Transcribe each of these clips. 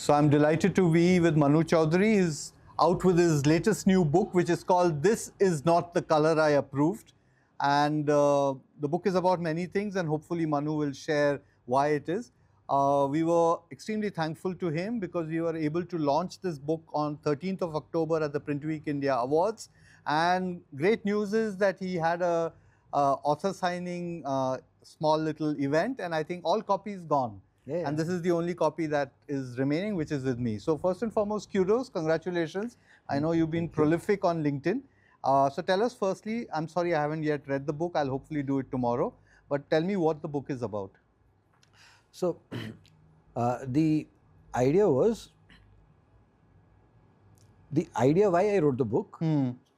So I'm delighted to be with Manu Choudhury. He's out with his latest new book, which is called This Is Not the Color I Approved. And the book is about many things, and hopefully Manu will share why it is. We were extremely thankful to him because we were able to launch this book on 13th of October at the PrintWeek India Awards. And great news is that he had a author signing small little event, and I think all copies gone. Yeah. And this is the only copy that is remaining, which is with me. So first and foremost, kudos, congratulations. I know you've been prolific on LinkedIn. So tell us firstly, I'm sorry I haven't yet read the book. I'll hopefully do it tomorrow. But tell me what the book is about. So the idea was, why I wrote the book,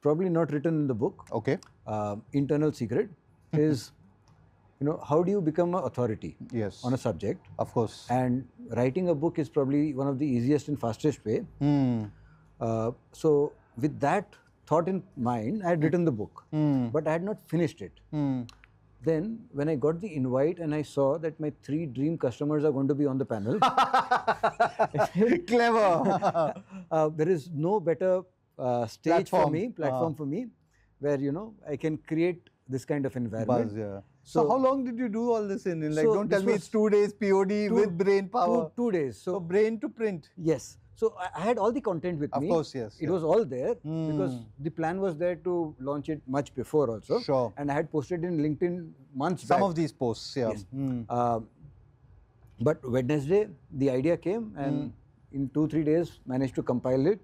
probably not written in the book. Okay. Internal secret is, how do you become an authority on a subject? Of course. And writing a book is probably one of the easiest and fastest way. So with that thought in mind, I had written the book, but I had not finished it. Then when I got the invite and I saw that my 3 dream customers are going to be on the panel. Clever. There is no better stage platform for me, where I can create this kind of environment. Buzz, yeah. So how long did you do all this in? Like, don't tell me it's 2 days POD with brain power. 2 days. So brain to print. Yes. So I had all the content with me. Of course, yes. It was all there because the plan was there to launch it much before also. Sure. And I had posted in LinkedIn months back. Some of these posts, yeah. Yes. But Wednesday, the idea came, and in 2-3 days managed to compile it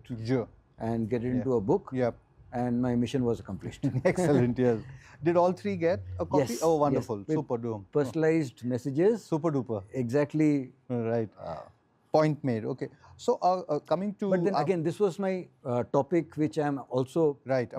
and get it into a book. Yep. And my mission was accomplished. Excellent, yes. Did all 3 get a copy? Yes. Oh, wonderful. Yes. Super duper. Personalized messages. Super duper. Exactly. Right. Point made. Okay. So coming to... But then again, this was my topic which I am also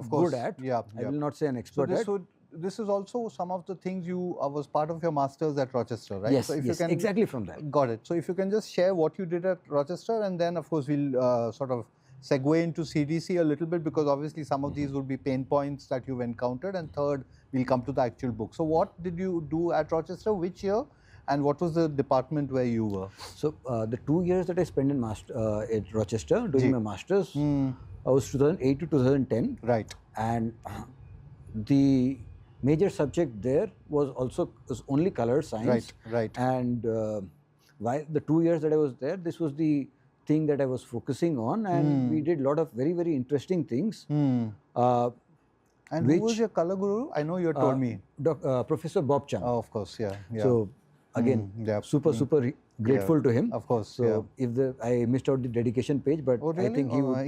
good at. Yeah. I will not say an expert at. This is also some of the things you was part of your masters at Rochester, right? Yes, so if yes, you can, exactly from that. Got it. So if you can just share what you did at Rochester, and then of course we'll sort of segue into CDC a little bit, because obviously some of these would be pain points that you've encountered, and third, we'll come to the actual book. So what did you do at Rochester, which year, and what was the department where you were? So the 2 years that I spent in at Rochester doing my masters, I was 2008 to 2010. Right. And the major subject there was only color science. Right. And while the 2 years that I was there, this was the thing that I was focusing on, and we did a lot of very, very interesting things. And who was your color guru? I know you told me. Professor Bob Chung. Oh, of course, yeah. So again, super grateful to him. Of course. So if I missed out the dedication page, but really? I think he would.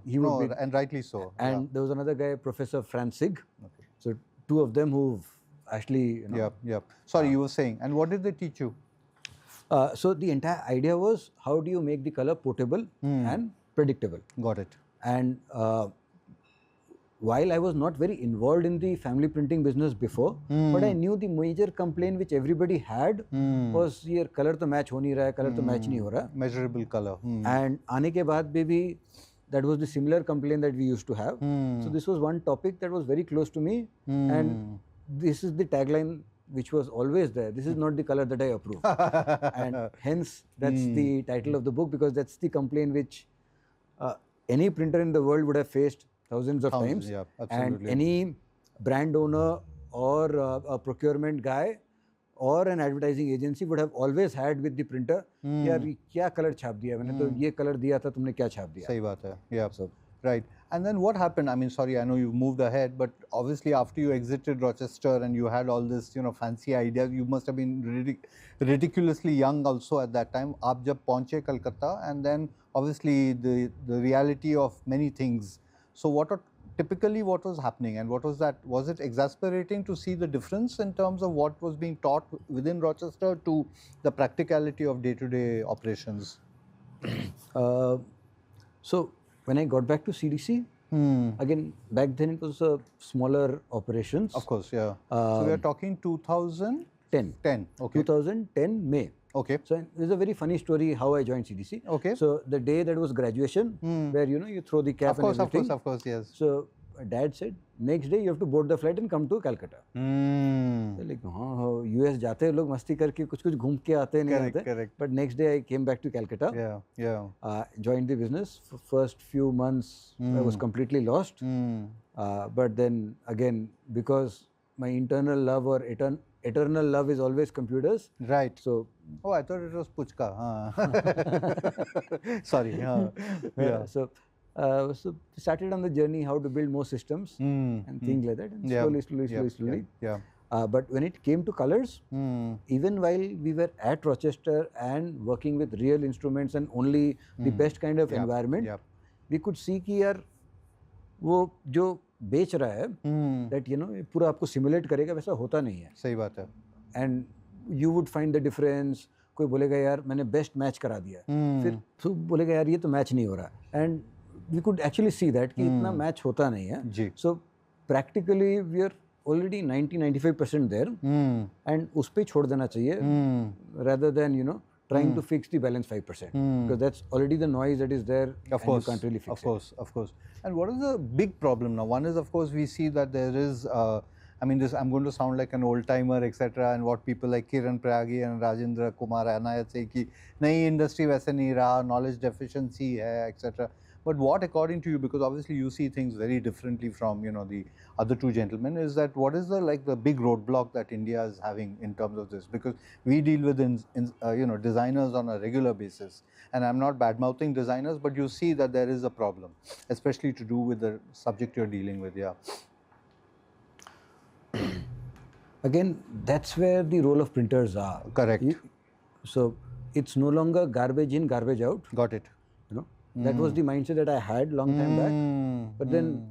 He would be, and rightly so. And there was another guy, Professor Franzig. Okay. So 2 of them who've actually. Yeah. Sorry, you were saying. And what did they teach you? So the entire idea was, how do you make the color portable and predictable? Got it. And while I was not very involved in the family printing business before, but I knew the major complaint which everybody had was, ये color तो match हो नहीं रहा है, color तो match नहीं हो रहा है. Measurable color. And आने के बाद भी that was the similar complaint that we used to have. So this was one topic that was very close to me, and this is the tagline which was always there. This is not the color that I approve. And hence that's the title of the book, because that's the complaint which any printer in the world would have faced thousands of times. Yeah, absolutely. And any brand owner or a procurement guy or an advertising agency would have always had with the printer, यार क्या color छाप दिया मैंने, तो ये color दिया था, तुमने क्या छाप दिया. सही बात है. Yeah. So, right. And then what happened? I mean, sorry, I know you moved ahead, but obviously after you exited Rochester and you had all this, fancy ideas, you must have been ridiculously young also at that time. आप जब पहुंचे Calcutta, and then obviously the reality of many things. So what was happening, and what was that? Was it exasperating to see the difference in terms of what was being taught within Rochester to the practicality of day-to-day operations? So when I got back to CDC, again, back then it was smaller operations. Of course, yeah. So we are talking 2010. 10. Okay. 2010 May. Okay. So there's a very funny story how I joined CDC. Okay. So the day that was graduation, where you throw the cap of course, and everything. Of course, yes. So dad said, next day you have to board the flight and come to Calcutta. Like, हाँ US जाते हैं लोग मस्ती करके कुछ घूम के आते हैं नहीं आते. Correct. But next day I came back to Calcutta. Joined the business. For first few months I was completely lost. But then again, because my internal love or eternal love is always computers. Right. So. Oh, I thought it was Puchka. Sorry. So we started on the journey how to build more systems and things like that, and slowly. But when it came to colors, even while we were at Rochester and working with real instruments and only the best kind of environment, we could see कि यार वो जो बेच रहा है, that you know पूरा आपको simulate करेगा वैसा होता नहीं है. सही बात है. And you would find the difference. कोई बोलेगा यार मैंने बेस्ट मैच करा दिया, फिर तो बोलेगा यार ये तो मैच नहीं हो रहा. And we could actually see that कि इतना मैच होता नहीं है. So practically we are already 90-95% there, and उस पे छोड़ देना चाहिए, rather than you know trying to fix the balance 5%, because that's already the noise that is there. Of course, you can't really fix it. Of course. And what is the big problem now? One is, of course, we see that there is, I mean, this, I'm going to sound like an old timer, etc. And what people like Kiran Prayagi and Rajendra Kumar Anayat say कि नई industry वैसे नहीं रहा, knowledge deficiency है, etc. But what, according to you, because obviously you see things very differently from the other two gentlemen, is that what is the big roadblock that India is having in terms of this? Because we deal with designers on a regular basis, and I'm not bad mouthing designers, but you see that there is a problem, especially to do with the subject you're dealing with. Again, that's where the role of printers are. Correct. So it's no longer garbage in, garbage out. Got it. That was the mindset that I had long time back. But then,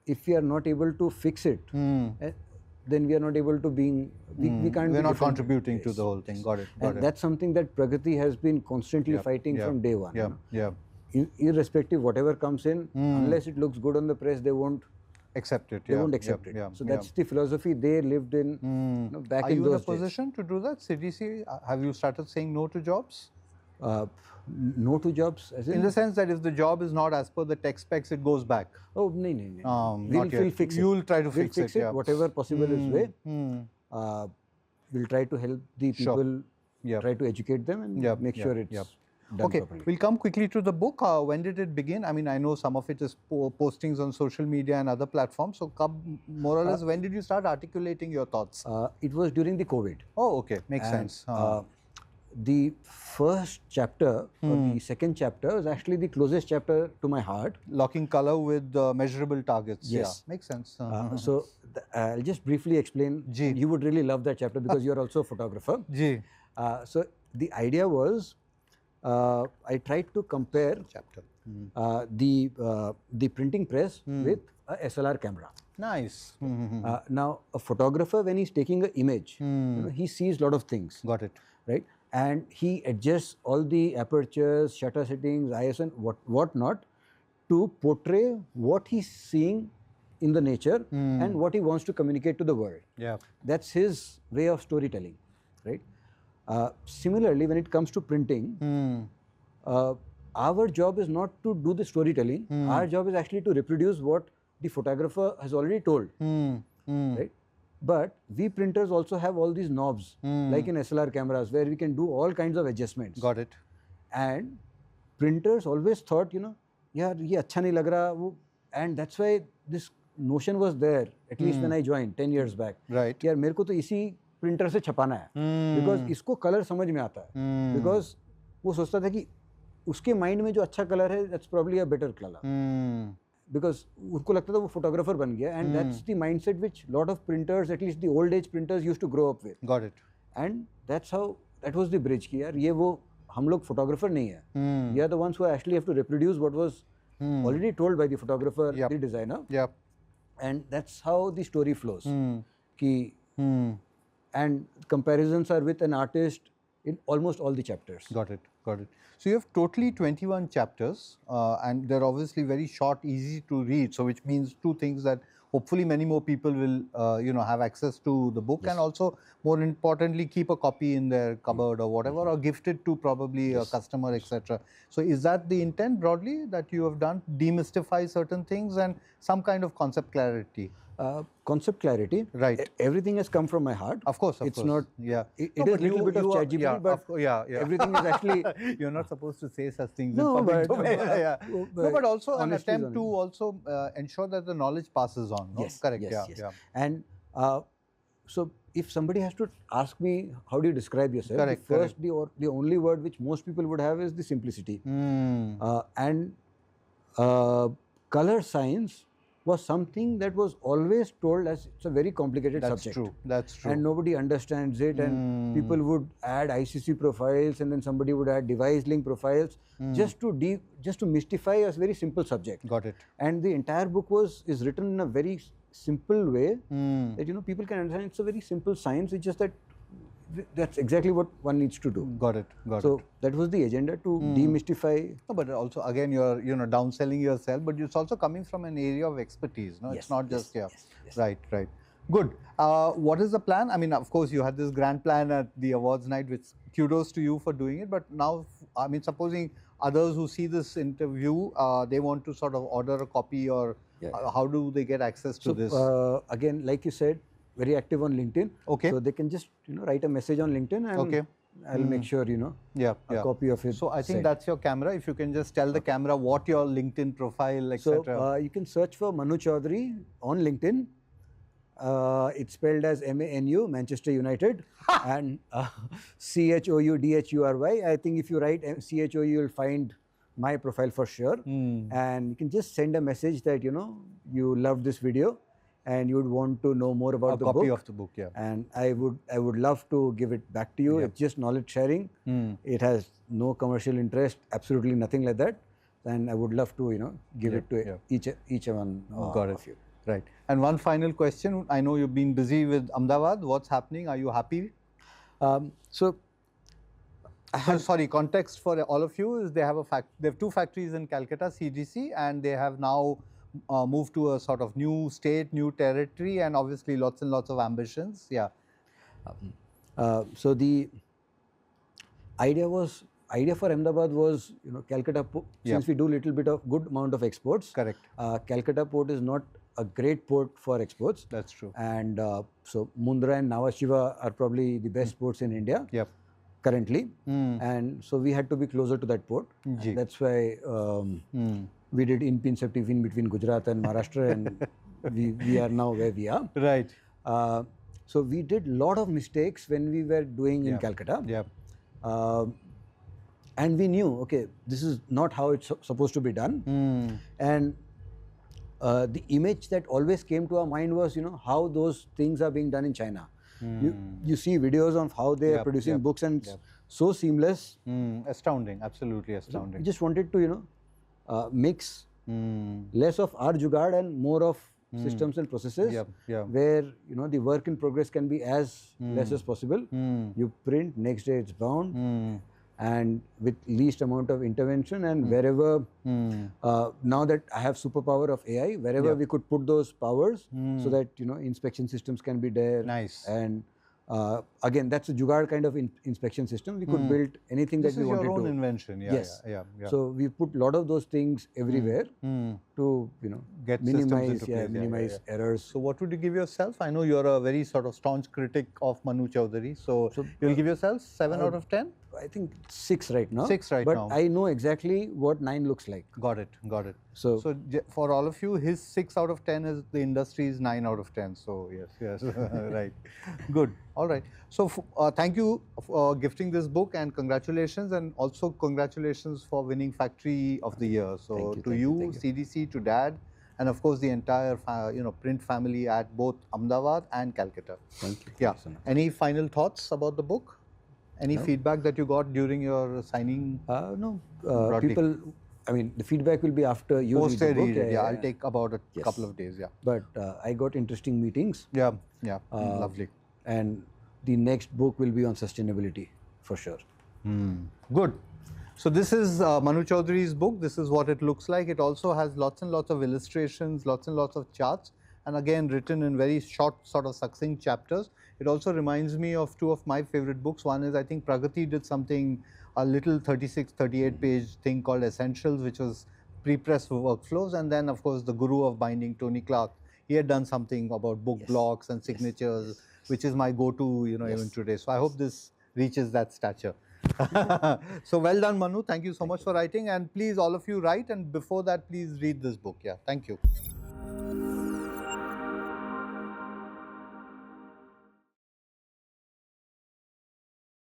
if we are not able to fix it, then we are not able to we can't. We're not contributing to the whole thing. Got it. That's something that Pragati has been constantly fighting from day one. Irrespective whatever comes in, unless it looks good on the press, they won't accept it. They won't accept it. So that's the philosophy they lived in back in those days. Are you in a position to do that? CDC, have you started saying no to jobs? No to jobs, as in the sense that if the job is not as per the tech specs, it goes back. Oh, no. We'll fix it. You'll try to fix it. Whatever possible is way. We'll try to help the people, try to educate them and make sure it's done properly. We'll come quickly to the book. When did it begin? I mean, I know some of it is postings on social media and other platforms. So, more or less, when did you start articulating your thoughts? It was during the COVID. Oh, okay. Makes sense. The first chapter or the second chapter is actually the closest chapter to my heart. Locking color with measurable targets. Yes. Makes sense. So I'll just briefly explain. You would really love that chapter because you're also a photographer. So the idea was I tried to compare the printing press with a SLR camera. Nice. Now a photographer, when he's taking an image, he sees a lot of things. Got it. Right? And he adjusts all the apertures, shutter settings, ISO and whatnot to portray what he's seeing in the nature and what he wants to communicate to the world. That's his way of storytelling, right? Similarly, when it comes to printing, our job is not to do the storytelling. Our job is actually to reproduce what the photographer has already told, right? But we printers also have all these knobs, like in SLR cameras, where we can do all kinds of adjustments. Got it. And printers always thought, yaar, ye acha nahi lag raha, and that's why this notion was there, at least when I joined 10 years back. Right. Yaar, mere ko to isi printer se छपाना है, because isko color समझ में आता है, because वो सोचता था कि उसके mind में जो अच्छा color है, that's probably a better color. Because उनको लगता था वो photographer बन गया, and that's the mindset which lot of printers, at least the old age printers, used to grow up with. Got it. And that was the bridge कि यार ये वो हम लोग photographer नहीं है. We are the ones who actually have to reproduce what was already told by the photographer, the designer. And that's how the story flows. And comparisons are with an artist in almost all the chapters. Got it. So you have totally 21 chapters, and they're obviously very short, easy to read. So which means two things: that hopefully many more people will, have access to the book, Yes. and also more importantly, keep a copy in their cupboard or whatever, or gift it to probably a customer, etc. So is that the intent broadly that you have done? Demystify certain things and some kind of concept clarity. Concept clarity. Right. Everything has come from my heart. Of course, It's not. Yeah. It No, is but a little bit of are, ChatGPT, yeah, but yeah. everything is actually. You're not supposed to say such things No, in public but, domain. Yeah. No, but also an honesty is attempt to also ensure that the knowledge passes on. No? Yes, Correct. yes, Yeah. yes. Yeah. And so if somebody has to ask me how do you describe yourself, Correct, the first the only word which most people would have is the simplicity. And color science was something that was always told as it's a very complicated subject. That's true. And nobody understands it, and people would add ICC profiles, and then somebody would add device link profiles, just to mystify a very simple subject. Got it. And the entire book is written in a very simple way that people can understand. It's a very simple science. It's just that that's exactly what one needs to do. Got it. So that was the agenda, to demystify. No, but also again you're downselling yourself, but it's also coming from an area of expertise. No, Yes, it's not just yes. Right. Good. What is the plan? I mean, of course, you had this grand plan at the awards night, which kudos to you for doing it. But now, I mean, supposing others who see this interview, they want to sort of order a copy, or how do they get access to this? Again, like you said, very active on LinkedIn. Okay. So they can just write a message on LinkedIn, and I'll make sure a copy of it. So I think that's your camera. If you can just tell the camera what your LinkedIn profile, etc. So you can search for Manu Choudhury on LinkedIn. It's spelled as MANU, Manchester United, and CHOUDHURY. I think if you write CHOU, you'll find my profile for sure. And you can just send a message that you loved this video and you would want to know more about the book. A copy of the book, yeah. And I would love to give it back to you. It's just knowledge sharing. It has no commercial interest, absolutely nothing like that. And I would love to give it to each one of you. Right. And one final question. I know you've been busy with Ahmedabad. What's happening? Are you happy? Sorry, context for all of you is they have two factories in Calcutta, CDC, and they have now moved to a sort of new state, new territory, and obviously lots and lots of ambitions. Yeah. So the idea for Ahmedabad was, Calcutta, since we do a little bit of good amount of exports. Correct. Calcutta port is not a great port for exports. That's true. And so Mundra and Nhava Sheva are probably the best ports in India. Yep. Currently. And so we had to be closer to that port. That's why we did inceptive in between Gujarat and Maharashtra, and we are now where we are. Right. So we did a lot of mistakes when we were doing in Calcutta. Yeah. And we knew, okay, this is not how it's supposed to be done. And the image that always came to our mind was, how those things are being done in China. You see videos of how they are producing books, and so seamless. Astounding, absolutely astounding. We just wanted to, mix less of our jugaad and more of systems and processes, where the work in progress can be as less as possible. You print, next day it's bound, and with least amount of intervention. And wherever now that I have superpower of AI, wherever we could put those powers so that inspection systems can be there. Nice. And again, that's a jugaad kind of inspection system. We could build anything that we wanted to. This is your own invention. Yes. Yeah. So we put a lot of those things everywhere to get minimize minimize errors. So what would you give yourself? I know you're a very sort of staunch critic of Manu Choudhury. So you'll give yourself 7 out of 10? I think 6 right now. 6 right now. But I know exactly what 9 looks like. Got it. So for all of you, his 6 out of 10 is the industry's 9 out of 10. So yes, right. Good. All right. So thank you for gifting this book, and congratulations, and also congratulations for winning Factory of the Year. So to you, CDC, to Dad, and of course the entire print family at both Ahmedabad and Calcutta. Thank you. Yeah. Any final thoughts about the book? Any feedback that you got during your signing? No. People, I mean, the feedback will be after you read the book. Yeah, I'll take about a couple of days. Yeah. But I got interesting meetings. Yeah. Lovely. And the next book will be on sustainability for sure. Good. So this is Manu Choudhury's book. This is what it looks like. It also has lots and lots of illustrations, lots and lots of charts. and again written in very short, sort of succinct chapters. It also reminds me of two of my favorite books. One is, I think Pragati did something, a little 36, 38 page thing called Essentials, which was pre-press workflows. And then, of course, the guru of binding, Tony Clark, he had done something about book blocks and signatures, which is my go-to, even today. So I hope this reaches that stature. So well done, Manu. Thank you so much for writing. And please, all of you, write. And before that, please read this book. Yeah, thank you.